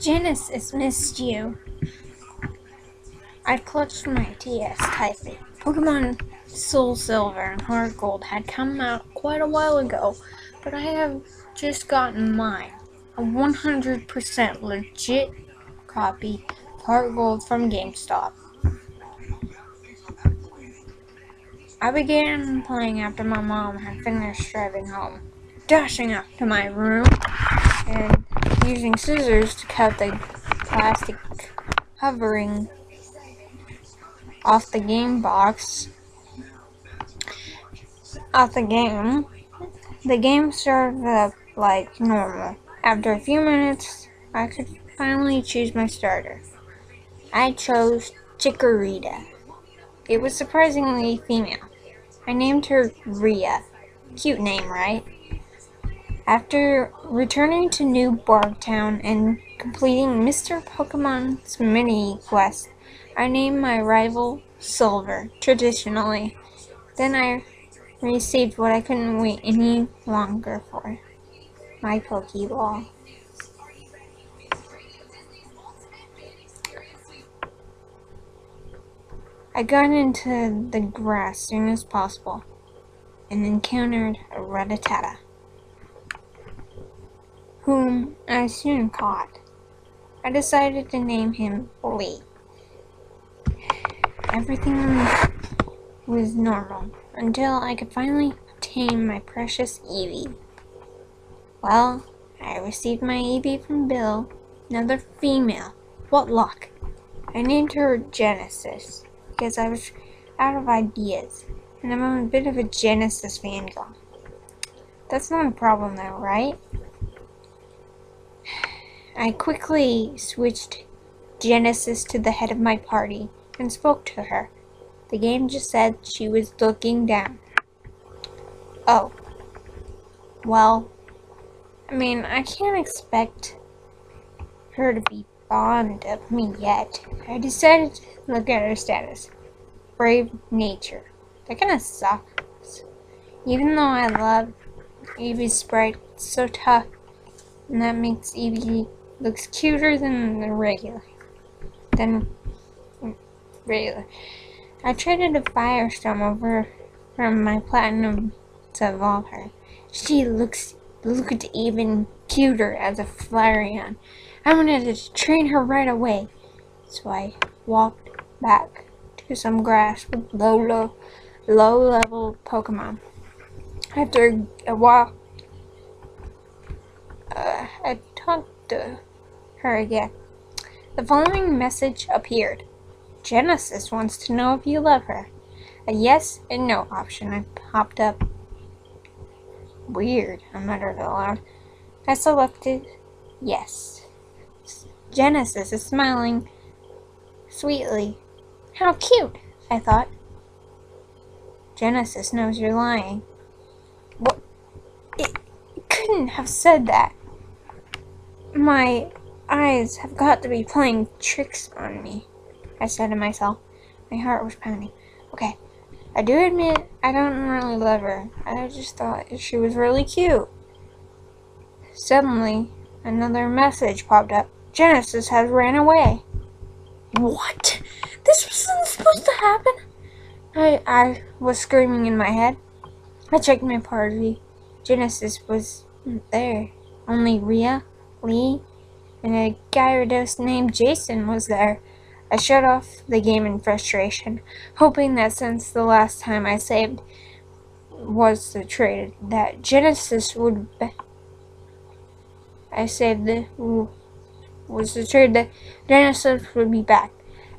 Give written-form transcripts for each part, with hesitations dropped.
Genesis missed you. I clutched my TS tightly. Pokemon Soul Silver and Heart Gold had come out quite a while ago, but I have just gotten mine. A 100% legit copy of Heart Gold from GameStop. I began playing after my mom had finished driving home, dashing up to my room and using scissors to cut the plastic covering off the game box. Off the game. The game started up like normal. After a few minutes, I could finally choose my starter. I chose Chikorita. It was surprisingly female. I named her Rhea. Cute name, right? After returning to New Barktown and completing Mr. Pokemon's mini quest, I named my rival Silver, traditionally. Then I received what I couldn't wait any longer for. My Pokeball. I got into the grass as soon as possible and encountered a Rattata, whom I soon caught. I decided to name him Lee. Everything was normal until I could finally obtain my precious Eevee. Well, I received my Eevee from Bill, another female. What luck! I named her Genesis because I was out of ideas, and I'm a bit of a Genesis fangirl. That's not a problem though, right? I quickly switched Genesis to the head of my party and spoke to her. The game just said she was looking down. Oh. Well, I can't expect her to be fond of me yet. I decided to look at her status. Brave nature. That kinda sucks. Even though I love Eevee's sprite, it's so tough, and that makes Eevee looks cuter than the regular. I traded a Firestorm over from my Platinum to evolve her. She looked even cuter as a Flareon. I wanted to train her right away, so I walked back to some grass with low-level Pokemon. After a while, I talked to her again. The following message appeared. Genesis wants to know if you love her. A yes and no option popped up. Weird, I muttered aloud. I selected yes. Genesis is smiling sweetly. How cute, I thought. Genesis knows you're lying. What? It couldn't have said that. My eyes have got to be playing tricks on me, I said to myself. My heart was pounding. Okay, I do admit I don't really love her. I just thought she was really cute. Suddenly, another message popped up. Genesis has ran away. What? This wasn't supposed to happen? I was screaming in my head. I checked my party. Genesis was there. Only Rhea, Lee, and a Gyarados named Jason was there. I shut off the game in frustration, hoping that since the last time I saved was the trade, that Genesis would Genesis would be back.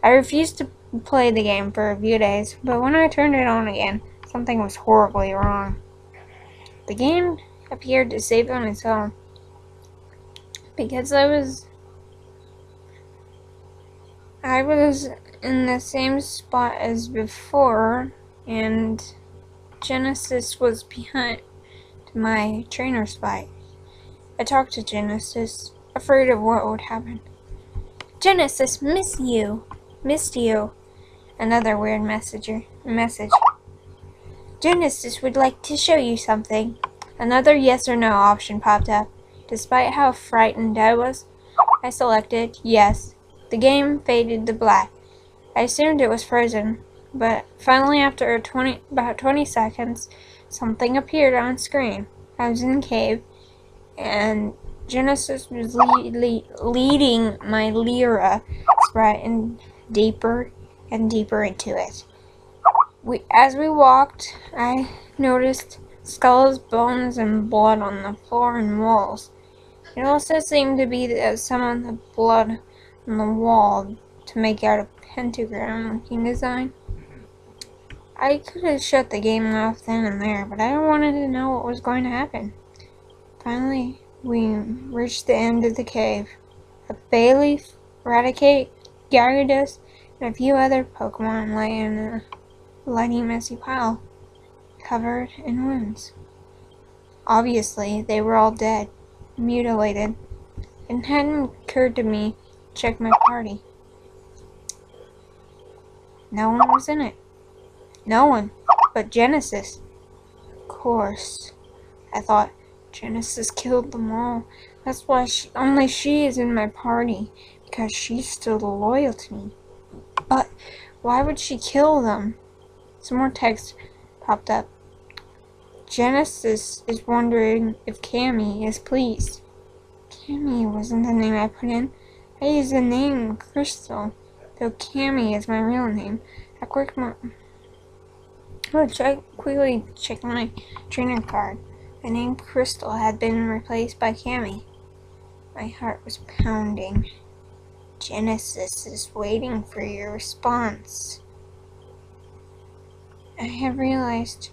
I refused to play the game for a few days, but when I turned it on again, something was horribly wrong. The game appeared to save on its own, because I was in the same spot as before, and Genesis was behind my trainer spot. I talked to Genesis, afraid of what would happen. Genesis, missed you. Another weird message. Genesis would like to show you something. Another yes or no option popped up. Despite how frightened I was, I selected yes. The game faded to black. I assumed it was frozen, but finally after about 20 seconds, something appeared on screen. I was in the cave, and Genesis was leading my Lyra sprite in deeper and deeper into it. As we walked, I noticed skulls, bones, and blood on the floor and walls. It also seemed to be that some of the blood on the wall to make out a pentagram-looking design. I could have shut the game off then and there, but I wanted to know what was going to happen. Finally, we reached the end of the cave. A Bayleaf, Raticate, Gyarados, and a few other Pokemon lay in a bloody, messy pile, covered in wounds. Obviously, they were all dead, mutilated. It hadn't occurred to me to check my party. No one was in it. No one but Genesis. Of course, I thought, Genesis killed them all. That's why only she is in my party, because she's still loyal to me. But why would she kill them? Some more text popped up. Genesis is wondering if Cammy is pleased. Cammy wasn't the name I put in. I used the name Crystal, though Cammy is my real name. I quickly checked my trainer card. The name Crystal had been replaced by Cammy. My heart was pounding. Genesis is waiting for your response. I have realized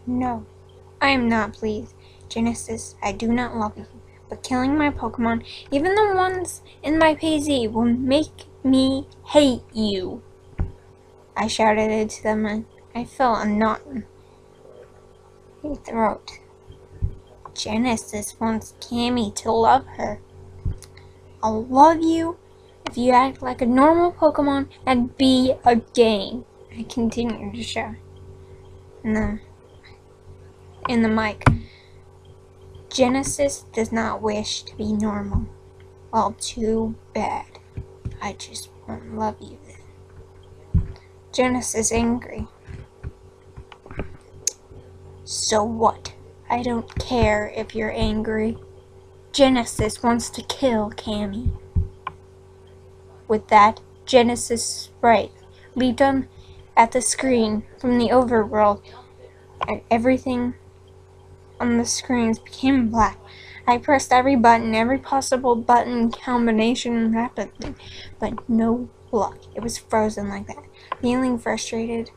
no, I am not pleased. Genesis, I do not love you, but killing my Pokemon, even the ones in my PZ, will make me hate you. I shouted it to them and I felt a knot in my throat. Genesis wants Cammy to love her. I'll love you if you act like a normal Pokemon and be a game. I continued to shout in the mic. Genesis does not wish to be normal. Well, too bad. I just won't love you then. Genesis angry. So what? I don't care if you're angry. Genesis wants to kill Cammy. With that, Genesis sprite leaped on at the screen from the overworld, and everything on the screens became black. I pressed every possible button combination rapidly, but no luck. It was frozen like that. Feeling frustrated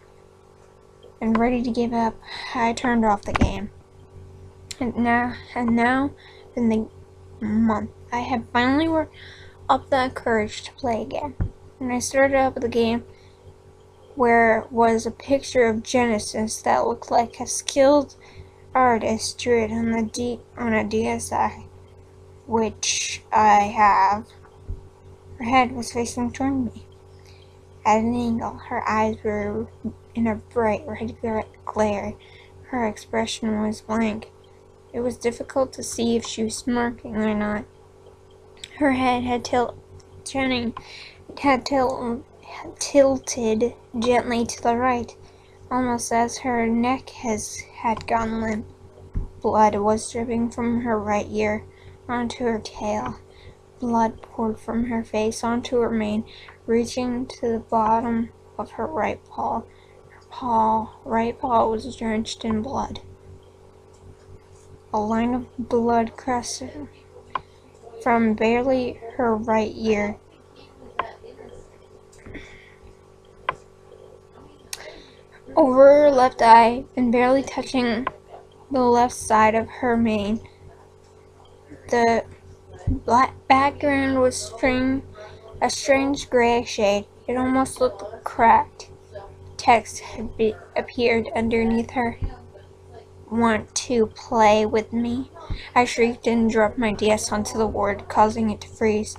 and ready to give up, I turned off the game. And now, in the month, I have finally worked up the courage to play again. And I started up the game where was a picture of Genesis that looked like a skilled artist drew it on a DSi, which I have. Her head was facing toward me. At an angle, her eyes were in a bright red glare. Her expression was blank. It was difficult to see if she was smirking or not. Her head had tilted gently to the right, almost as her neck had gone limp. Blood was dripping from her right ear onto her tail. Blood poured from her face onto her mane, reaching to the bottom of her right paw. Her right paw was drenched in blood. A line of blood crossed from barely her right ear over her left eye and barely touching the left side of her mane. The black background was a strange gray shade. It almost looked cracked. Text had appeared underneath her. Want to play with me? I shrieked and dropped my DS onto the board, causing it to freeze.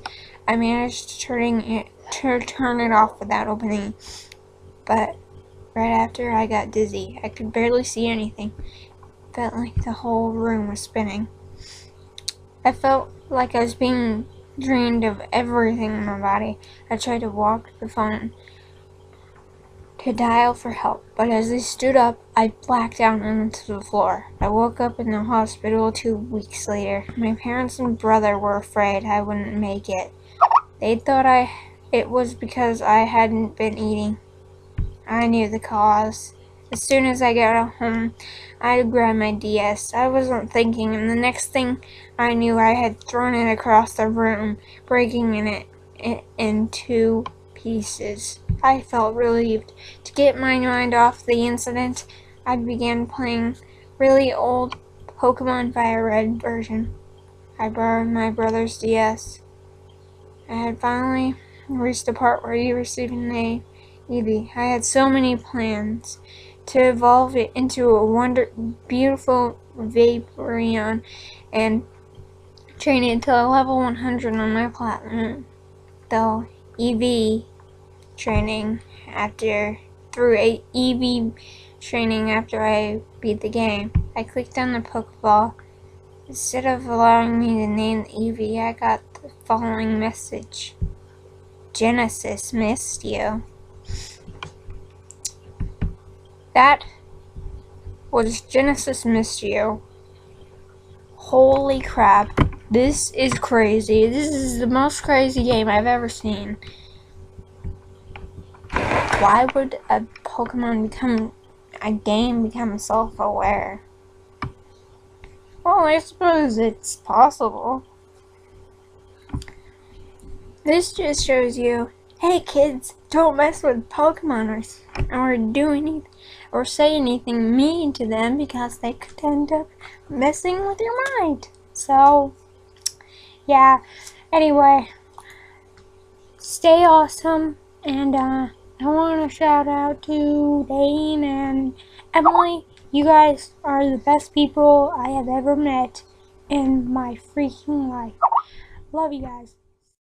I managed to turn it off without opening, but right after I got dizzy. I could barely see anything. Felt like the whole room was spinning. I felt like I was being drained of everything in my body. I tried to walk to the phone to dial for help, but as I stood up, I blacked out onto the floor. I woke up in the hospital 2 weeks later. My parents and brother were afraid I wouldn't make it. They thought it was because I hadn't been eating. I knew the cause. As soon as I got home, I grabbed my DS. I wasn't thinking, and the next thing I knew, I had thrown it across the room, breaking it in 2 pieces. I felt relieved. To get my mind off the incident, I began playing really old Pokemon Fire Red version. I borrowed my brother's DS. I had finally reached the part where you received an Eevee. I had so many plans to evolve it into a beautiful Vaporeon and train it to level 100 on my platinum. Though EV training through EV training after I beat the game. I clicked on the Pokeball. Instead of allowing me to name the Eevee, I got the following message. Genesis missed you. That was Genesis missed you. Holy crap. This is crazy. This is the most crazy game I've ever seen. Why would a game become self-aware? Well, I suppose it's possible. This just shows you, hey kids, don't mess with Pokemon or do anything or say anything mean to them because they could end up messing with your mind. So, yeah. Anyway, stay awesome, and I want to shout out to Dane and Emily. You guys are the best people I have ever met in my freaking life. Love you guys.